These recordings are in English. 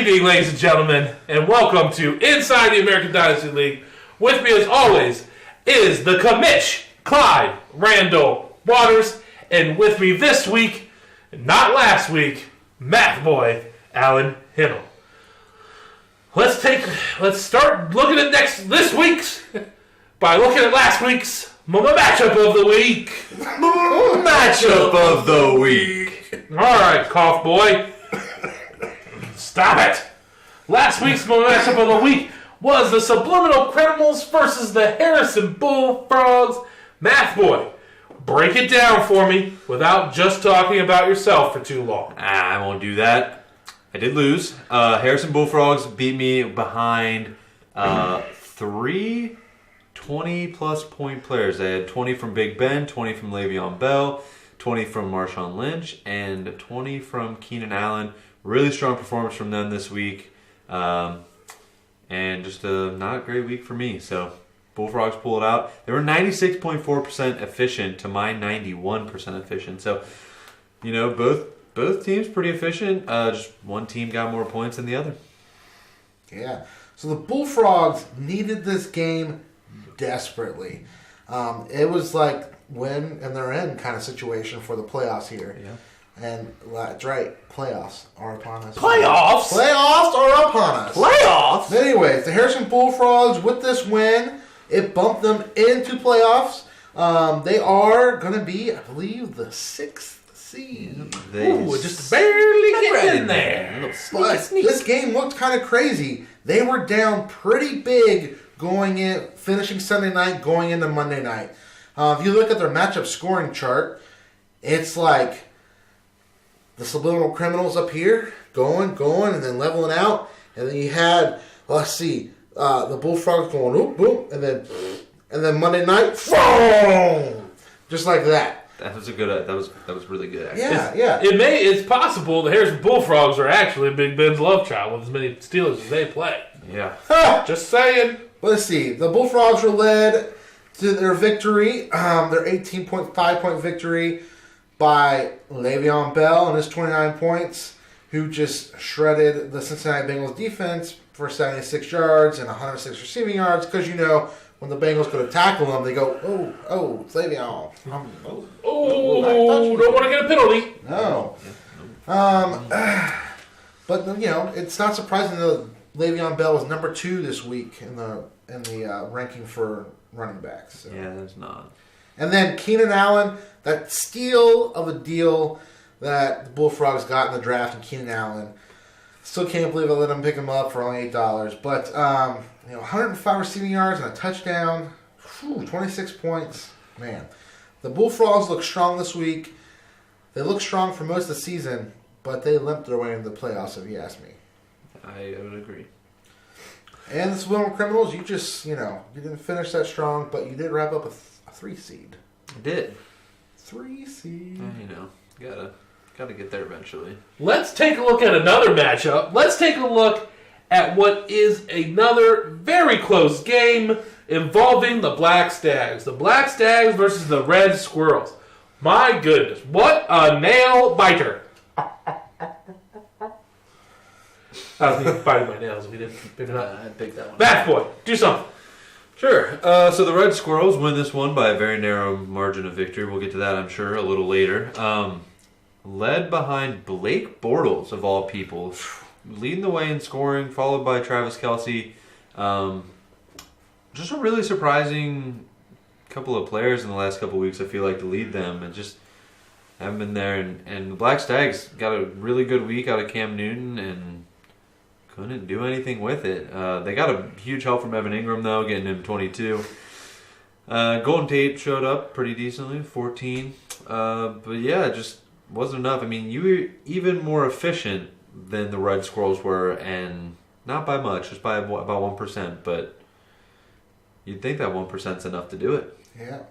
evening, ladies and gentlemen, and welcome to Inside the American Dynasty League. With me, as always, is the commish, Clyde Randall Waters, and with me this week, not last week, Math Boy Alan Hinnell. Let's start looking at this week's by looking at last week's matchup of the week. Matchup of the week. All right, cough boy. Stop it! Last week's matchup of the week was the Subliminal Criminals versus the Harrison Bullfrogs. Math Boy, break it down for me without just talking about yourself for too long. I won't do that. I did lose. Harrison Bullfrogs beat me behind three 20-plus point players. They had 20 from Big Ben, 20 from Le'Veon Bell, 20 from Marshawn Lynch, and 20 from Keenan Allen. Really strong performance from them this week. And just a not great week for me. So Bullfrogs pulled it out. They were 96.4% efficient to my 91% efficient. So, you know, both teams pretty efficient. Just one team got more points than the other. Yeah. So the Bullfrogs needed this game desperately. It was like win and they're in kind of situation for the playoffs here. Yeah. And that's right, playoffs are upon us. Playoffs? Playoffs are upon us. Playoffs? Anyways, the Harrison Bullfrogs, with this win, it bumped them into playoffs. They are going to be, I believe, the 6th seed. Just barely getting in there. But this game looked kind of crazy. They were down pretty big finishing Sunday night, going into Monday night. If you look at their matchup scoring chart, it's like the Subliminal Criminals up here, going, and then leveling out. And then you had, the Bullfrogs going, oop, boop, and then Monday night, boom! Just like that. That was that was really good. Actually. Yeah. It's possible the Harrison Bullfrogs are actually Big Ben's love child with as many Steelers as they play. Yeah. Just saying. But let's see. The Bullfrogs were led to their victory, their 18.5-point victory, by Le'Veon Bell and his 29 points, who just shredded the Cincinnati Bengals defense for 76 yards and 106 receiving yards. Because, you know, when the Bengals go to tackle them, they go, oh, it's Le'Veon. Don't want to get a penalty. No. But, you know, it's not surprising that Le'Veon Bell was number 2 this week in the ranking for running backs. So. Yeah, that's not. And then Keenan Allen, that steal of a deal that the Bullfrogs got in the draft, and Keenan Allen, still can't believe I let him pick him up for only $8. But 105 receiving yards and a touchdown, 26 points. Man, the Bullfrogs look strong this week. They look strong for most of the season, but they limped their way into the playoffs, if you ask me. I would agree. And the Subliminal Criminals, you didn't finish that strong, but you did wrap up a 3 seed. I did. 3 seed. Gotta get there eventually. Let's take a look at another matchup. Let's take a look at what is another very close game involving the Black Stags. The Black Stags versus the Red Squirrels. My goodness, what a nail biter. I was thinking biting my nails. We didn't pick it up. I picked that one. Math Boy, do something. Sure. So the Red Squirrels win this one by a very narrow margin of victory. We'll get to that, I'm sure, a little later. Led behind Blake Bortles, of all people, leading the way in scoring, followed by Travis Kelce. Just a really surprising couple of players in the last couple of weeks, I feel like, to lead them, and just haven't been there. And the Black Stags got a really good week out of Cam Newton and couldn't do anything with it. They got a huge help from Evan Ingram, though, getting him 22. Golden Tate showed up pretty decently, 14. But yeah, it just wasn't enough. I mean, you were even more efficient than the Red Squirrels were, and not by much, just by about 1%. But you'd think that 1% is enough to do it. Yeah.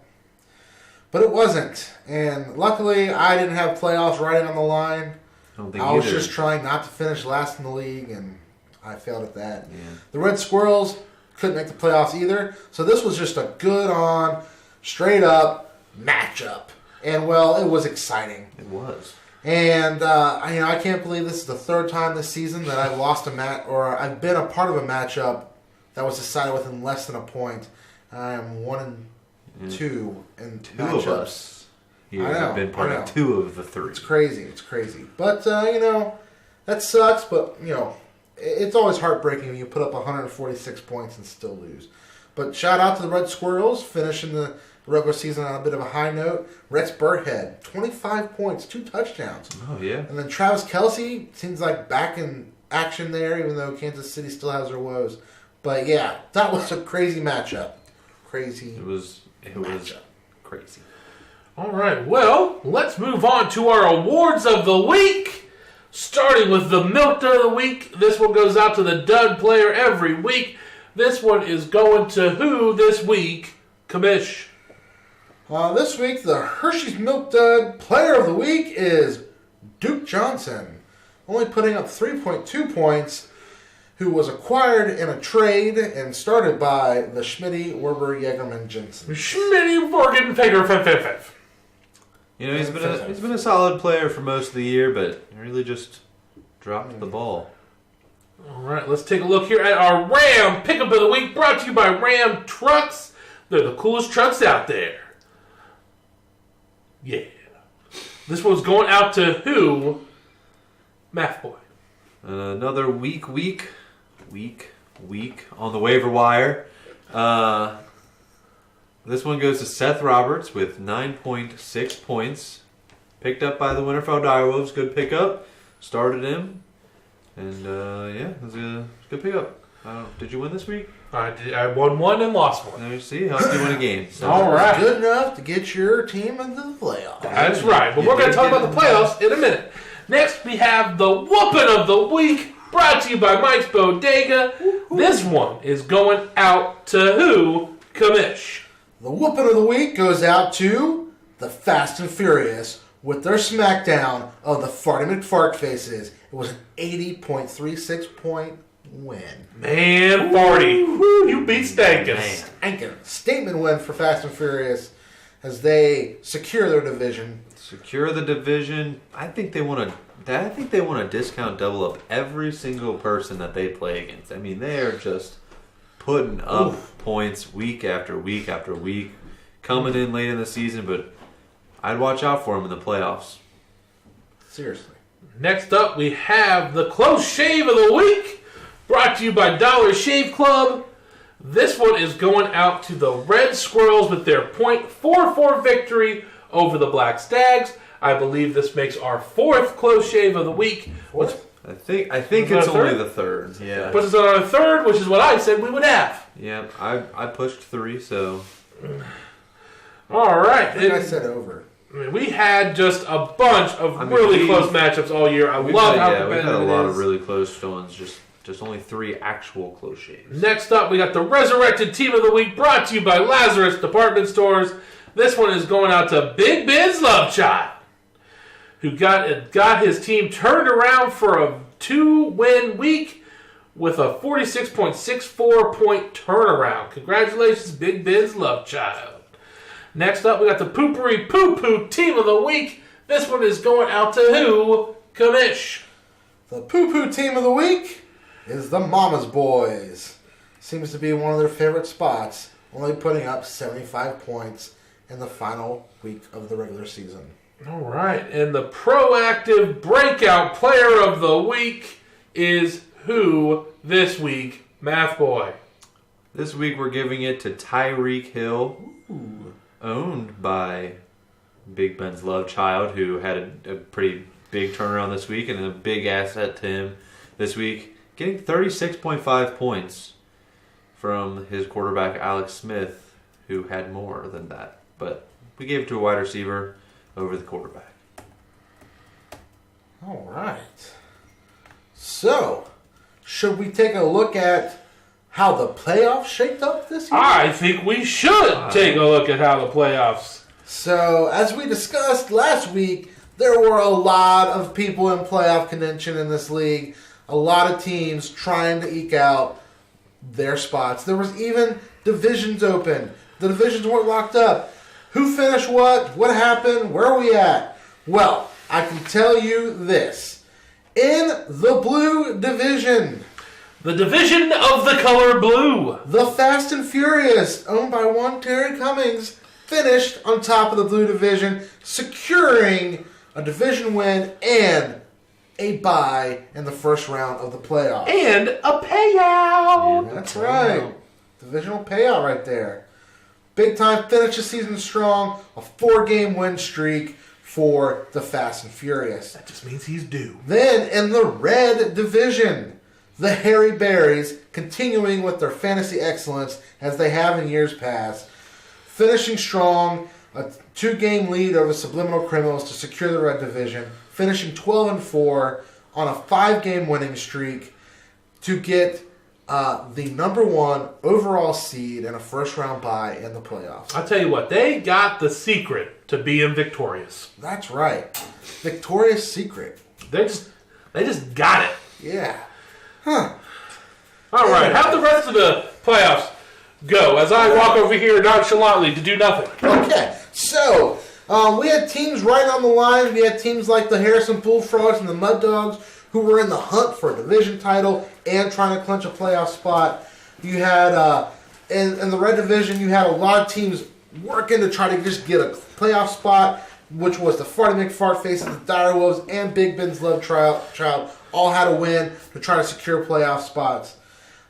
But it wasn't. And luckily, I didn't have playoffs riding on the line. I was just trying not to finish last in the league, and I failed at that. Yeah. The Red Squirrels couldn't make the playoffs either. So this was just a good-on, straight-up matchup. And, well, it was exciting. It was. And I can't believe this is the third time this season that I've lost a match, or I've been a part of a matchup that was decided within less than a point. I am 1-2 in Two matchups. of us here I know, have been part I know. of 2 of the 3. It's crazy. But that sucks. But it's always heartbreaking when you put up 146 points and still lose. But shout out to the Red Squirrels finishing the regular season on a bit of a high note. Rex Burkhead, 25 points, 2 touchdowns. Oh, yeah. And then Travis Kelce seems like back in action there, even though Kansas City still has their woes. But yeah, that was a crazy matchup. It was crazy. All right, well, let's move on to our awards of the week. Starting with the Milk Dud of the week. This one goes out to the Dud player every week. This one is going to who this week? Kamish. This week, the Hershey's Milk Dud player of the week is Duke Johnson, only putting up 3.2 points, who was acquired in a trade and started by the Schmitty Werber Jagerman Jensen. Schmitty Morgan Fager 555. He's been a solid player for most of the year, but he really just dropped the ball. All right, let's take a look here at our Ram Pickup of the Week, brought to you by Ram Trucks. They're the coolest trucks out there. Yeah. This one's going out to who? Math Boy. Another week on the waiver wire. This one goes to Seth Roberts with 9.6 points. Picked up by the Winterfell Direwolves. Good pickup. Started him. And, it was a good pickup. Did you win this week? I won one and lost one. There you see. Helped you win a game. So. All right. Good enough to get your team into the playoffs. That's right. But we're going to talk about the playoffs in a minute. Next, we have the Whoopin' of the Week, brought to you by Mike's Bodega. This one is going out to who? Kamish. The Whoopin' of the Week goes out to the Fast and Furious with their smackdown of the Farty McFart Faces. It was an 80.36 point win. Man, Farty. You beat Stankus. Statement win for Fast and Furious as they secure their division. Secure the division. I think they want to discount double up every single person that they play against. I mean, they are just putting up points week after week after week, coming in late in the season, but I'd watch out for them in the playoffs. Seriously. Next up, we have the Close Shave of the Week, brought to you by Dollar Shave Club. This one is going out to the Red Squirrels with their .44 victory over the Black Stags. I believe this makes our 4th Close Shave of the week. I think it's only the 3rd. Yeah. Puts us on our 3rd, which is what I said we would have. Yeah, I pushed 3, so. All right. I think I said over. I mean, we had just a bunch of really close matchups all year. I love how competitive it is. We've had a lot of really close ones. Just only 3 actual close shaves. Next up, we got the Resurrected Team of the Week, brought to you by Lazarus Department Stores. This one is going out to Big Ben's Love Child, who got his team turned around for a 2-win week with a 46.64 point turnaround. Congratulations, Big Ben's Love Child. Next up, we got the Poopery Poo Poo Team of the Week. This one is going out to who? Kamish. The Poo Poo Team of the Week is the Mama's Boys. Seems to be one of their favorite spots, only putting up 75 points in the final week of the regular season. All right, and the Proactive Breakout Player of the Week is who this week? Math Boy. This week we're giving it to Tyreek Hill, owned by Big Ben's Love Child, who had a pretty big turnaround this week and a big asset to him this week, getting 36.5 points from his quarterback Alex Smith, who had more than that. But we gave it to a wide receiver over the quarterback. All right. So, should we take a look at how the playoffs shaped up this year? I think we should take a look at how the playoffs. So, as we discussed last week, there were a lot of people in playoff contention in this league. A lot of teams trying to eke out their spots. There was even divisions open. The divisions weren't locked up. Who finished what? What happened? Where are we at? Well, I can tell you this. In the blue division, The division of the color blue. the Fast and Furious, owned by one Terry Cummings, finished on top of the blue division, securing a division win and a bye in the first round of the playoffs. And a payout. That's right. Divisional payout right there. Big time finish the season strong. A 4-game win streak for the Fast and Furious. That just means he's due. Then in the red division, the Hairy Berries, continuing with their fantasy excellence as they have in years past, finishing strong, a 2-game lead over Subliminal Criminals to secure the red division, finishing 12-4 on a 5-game winning streak to get the number 1 overall seed and a first-round bye in the playoffs. I'll tell you what, they got the secret to being victorious. That's right. Victoria's Secret. They just got it. Yeah. Huh. All right, how'd the rest of the playoffs go as I walk over here nonchalantly to do nothing? Okay, so we had teams right on the line. We had teams like the Harrison Bullfrogs and the Mud Dogs who were in the hunt for a division title and trying to clinch a playoff spot. You had, in the red division, you had a lot of teams working to try to just get a playoff spot, which was the Farty McFartfaces, the Direwolves, and Big Ben's Love Child all had a win to try to secure playoff spots.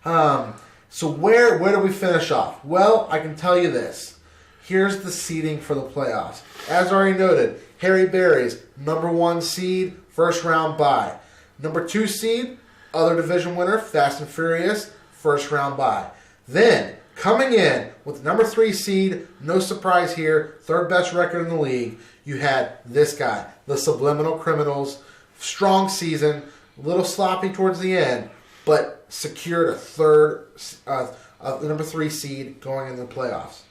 So where do we finish off? Well, I can tell you this. Here's the seeding for the playoffs. As already noted, Hairy Berries, number 1 seed, first round bye. Number 2 seed, other division winner, Fast and Furious, first round bye. Then, coming in with number 3 seed, no surprise here, third best record in the league, you had this guy, the Subliminal Criminals. Strong season, a little sloppy towards the end, but secured the number 3 seed going into the playoffs.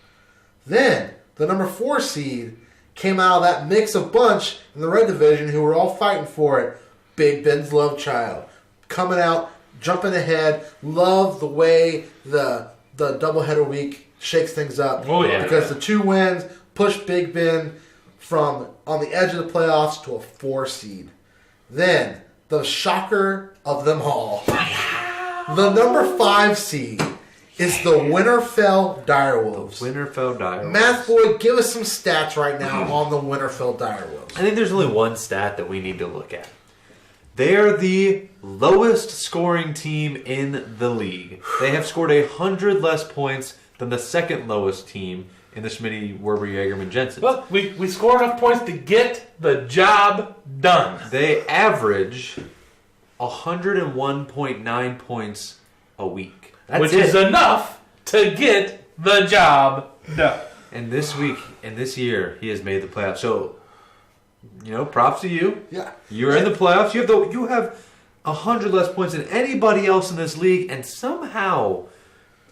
Then, the number 4 seed came out of that mix of bunch in the red division who were all fighting for it. Big Ben's Love Child. Coming out, jumping ahead. Love the way the doubleheader week shakes things up. Oh, yeah. Because the 2 wins pushed Big Ben from on the edge of the playoffs to a 4 seed. Then, the shocker of them all. The number 5 seed is the Winterfell Direwolves. Winterfell Direwolves. Math boy, give us some stats right now on the Winterfell Direwolves. I think there's only one stat that we need to look at. They are the lowest scoring team in the league. They have scored 100 less points than the second lowest team in the Schmitty, Werber, Jagerman, Jensen. Well, we score enough points to get the job done. They average 101.9 points a week. Which is enough to get the job done. And this week, and this year, he has made the playoffs. So, props to you. Yeah. You're in the playoffs. You have 100 less points than anybody else in this league, and somehow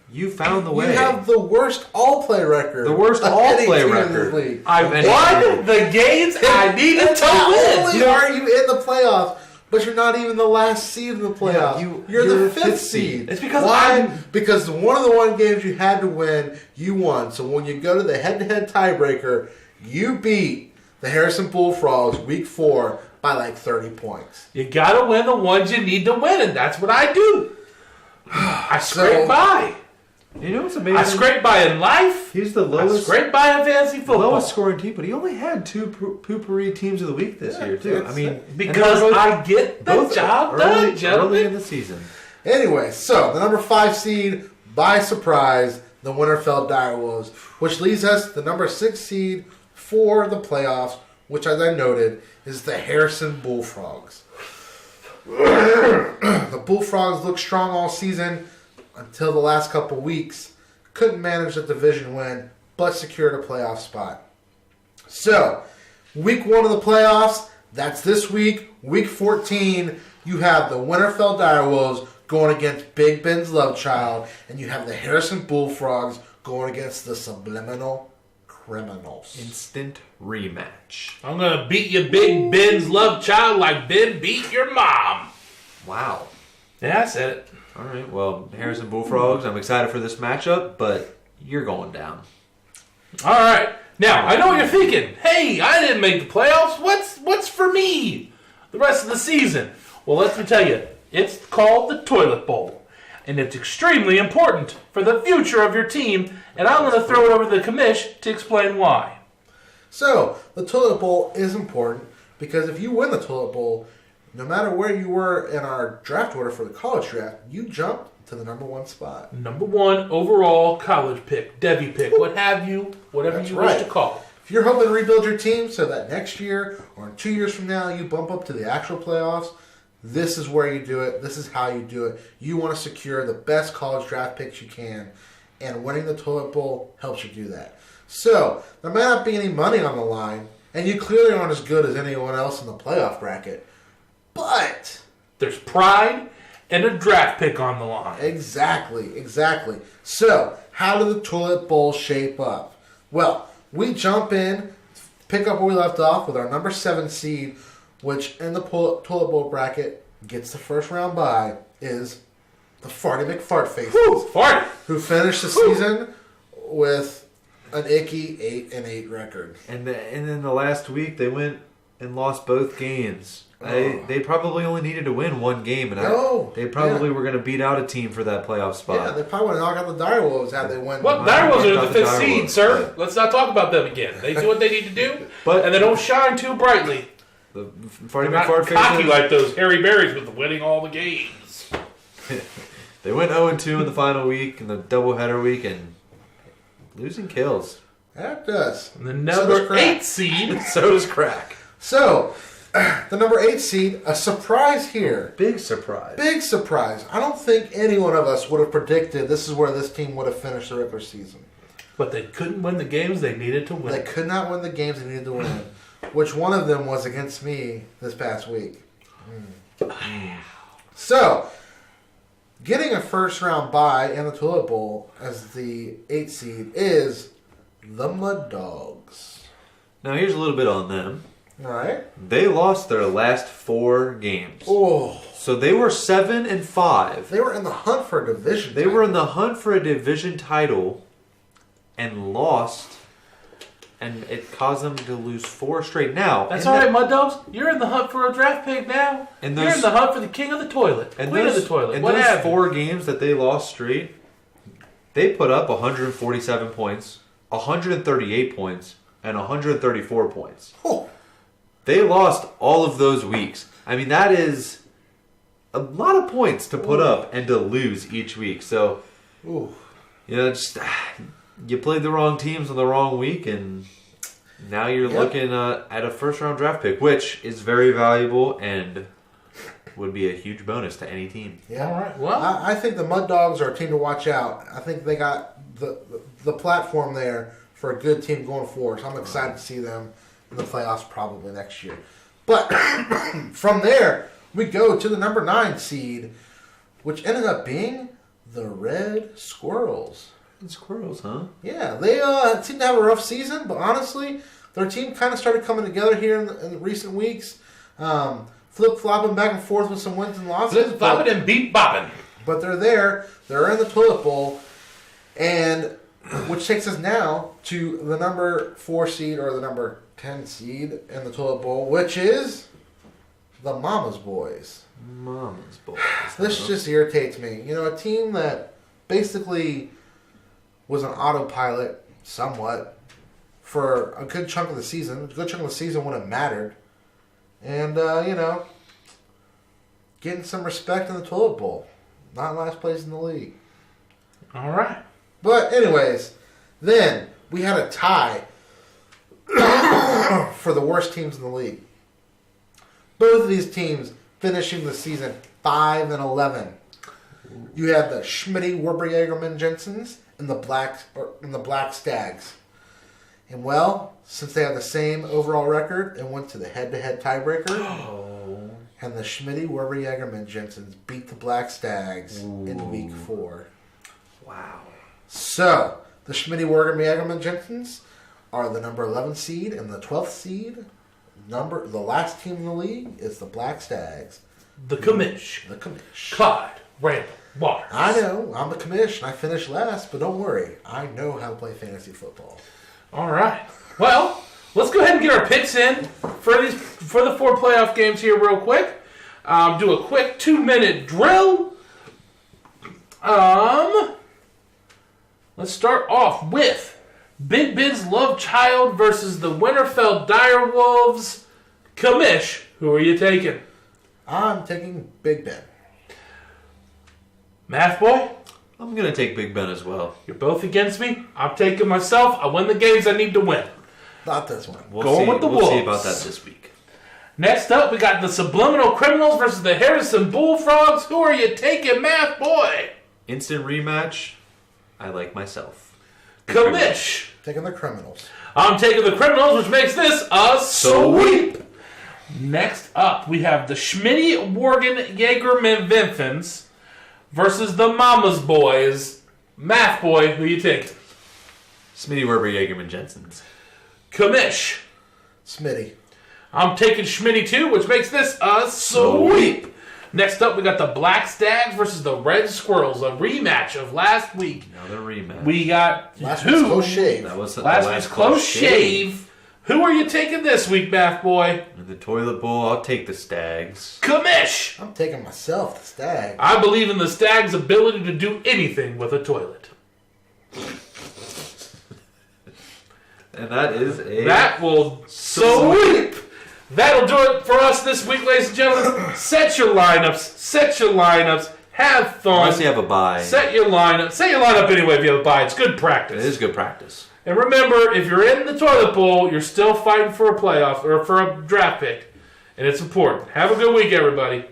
you found the way. You have the worst all-play record. The worst of all-play any team in record. this league. I won the games I needed to Not win. only are you in the playoffs, but you're not even the last seed in the playoffs. Yeah, you're you're the the 5th fifth seed. seed. It's because Why? Because one of the 1 games you had to win, you won. So when you go to the head-to-head tiebreaker, you beat the Harrison Bullfrogs week 4 by like 30 points. You gotta win the ones you need to win, and that's what I do. I scrape by. You know what's amazing? I scrape by in life. He's the I lowest, scrape by in fantasy football. lowest scoring team, but he only had 2 poopery teams of the week this year too. that's I mean, it. because and they were I get the both job early, done, early in gentlemen. the season. Anyway, so the number 5 seed, by surprise, the Winterfell Direwolves, which leads us to the number 6 seed for the playoffs, which, as I noted, is the Harrison Bullfrogs. The Bullfrogs looked strong all season until the last couple weeks. Couldn't manage the division win, but secured a playoff spot. So, week 1 of the playoffs, that's this week. Week 14, you have the Winterfell Direwolves going against Big Ben's Love Child, and you have the Harrison Bullfrogs going against the Subliminal Criminals. Instant rematch. I'm gonna beat you, Big Ben's Love Child, like Ben beat your mom. Wow. Yeah, I said it. All right. Well, Harrison Bullfrogs, I'm excited for this matchup, but you're going down. All right. Now, I know what you're thinking. Hey, I didn't make the playoffs. What's for me the rest of the season? Well, let me tell you. It's called the Toilet Bowl. And it's extremely important for the future of your team. And I'm going to throw it over to the commish to explain why. So, the Toilet Bowl is important because if you win the Toilet Bowl, no matter where you were in our draft order for the college draft, you jumped to the number 1 spot. Number 1 overall college pick, Devy pick, what have you, whatever That's you right. wish to call it. If you're hoping to rebuild your team so that next year or 2 years from now you bump up to the actual playoffs, this is where you do it. This is how you do it. You want to secure the best college draft picks you can, and winning the Toilet Bowl helps you do that. So, there might not be any money on the line, and you clearly aren't as good as anyone else in the playoff bracket, but There's pride and a draft pick on the line. Exactly. So, how did the Toilet Bowl shape up? Well, we jump in, pick up where we left off with our number 7 seed, which in the Toilet Bowl bracket gets the first round bye, is the Farty McFartfaces. Woo, Farty! Who finished the season with an icky 8-8 record. And then the last week they went and lost both games. They probably only needed to win one game, and they probably were going to beat out a team for that playoff spot. Yeah, they probably would have knocked out the Direwolves had they won. Well, Direwolves are the 5th seed, sir. Let's not talk about them again. They do what they need to do, and they don't shine too brightly. The Farty Not McFartfaces, cocky like those Harry Berries with winning all the games. They went 0-2 in the final week, in the doubleheader week, and losing kills. That does. And the number 8 seed. So does Crack. So, the number 8 seed, a surprise here. Big surprise. Big surprise. I don't think any one of us would have predicted this is where this team would have finished the regular season. But they couldn't win the games they needed to win. They could not win the games they needed to win. Which one of them was against me this past week. So, getting a first round bye in the Toilet Bowl as the 8 seed is the Mud Dogs. Now here's a little bit on them. Alright. They lost their last 4 games. Oh. So they were 7-5. They were in the hunt for a division They title. were in the hunt for a division title and lost, and it caused them to lose 4 straight. Now, That's all right, Mud Dogs. You're in the hunt for a draft pick now. And You're in the hunt for the king of the toilet, and queen of the toilet. And What those have 4 games that they lost straight, they put up 147 points, 138 points, and 134 points. Oh. They lost all of those weeks. I mean, that is a lot of points to put up and to lose each week. So, Ooh. just you played the wrong teams on the wrong week, and now you're looking at a first-round draft pick, which is very valuable and would be a huge bonus to any team. Yeah, all right. Well, I think the Mud Dogs are a team to watch out. I think they got the platform there for a good team going forward. So I'm excited to see them in the playoffs probably next year. But from there, we go to the number 9 seed, which ended up being the Red Squirrels. Squirrels, huh? Yeah, they seem to have a rough season, but honestly, their team kind of started coming together here in the recent weeks. Flip-flopping back and forth with some wins and losses. Flip-flopping and beat-bopping. But they're there. They're in the Toilet Bowl. And which takes us now to the number 4 seed or the number 10 seed in the Toilet Bowl, which is the Mama's Boys. Mama's boys. This just irritates me. You know, a team that basically was an autopilot somewhat for a good chunk of the season. A good chunk of the season when it mattered. And, getting some respect in the Toilet Bowl. Not last place in the league. All right. But anyways, then we had a tie for the worst teams in the league. Both of these teams finishing the season 5-11. You have the Schmitty Werber Jensens and the Black Stags. And well, since they have the same overall record, it went to the head-to-head tiebreaker. And the Schmitty Werber Jensens beat the Black Stags in week 4. Wow. So, the Schmitty Werber Jensens are the number 11 seed and the 12th seed. The last team in the league is the Black Stags. The commish. The commish. Clyde Randall Waters. I know, I'm the commish and I finished last, but don't worry. I know how to play fantasy football. All right. Well, let's go ahead and get our picks in for the 4 playoff games here real quick. Do a quick 2-minute drill. Let's start off with Big Ben's Love Child versus the Winterfell Direwolves. Kamish, who are you taking? I'm taking Big Ben. Math Boy? I'm going to take Big Ben as well. You're both against me. I'm taking myself. I win the games I need to win. Not this one. Going with the We'll see Wolves. about that this week. Next up, we got the Subliminal Criminals versus the Harrison Bullfrogs. Who are you taking, Math Boy? Instant rematch. I like myself. Kamish. Taking the Criminals. I'm taking the Criminals, which makes this a sweep. Next up, we have the Schmitty Worgen Jaegerman Vinfens versus the Mama's Boys. Math Boy, who you taking? Smitty Werber Jaegerman Jensen's. Kamish. Smitty. I'm taking Schmitty too, which makes this a sweep. Next up, we got the Black Stags versus the Red Squirrels, a rematch of last week. Another rematch. We got Last week's close shave. That was the last week's close shave. Who are you taking this week, Math Boy? The toilet bowl. I'll take the Stags. Kamish. I'm taking myself, the Stag. I believe in the Stag's ability to do anything with a toilet. And that is a... That will sweep. That'll do it for us this week, ladies and gentlemen. Set your lineups. Set your lineups. Have fun. Unless you have a bye. Set your lineup. Set your lineup anyway if you have a bye. It's good practice. It is good practice. And remember, if you're in the toilet bowl, you're still fighting for a playoff or for a draft pick. And it's important. Have a good week, everybody.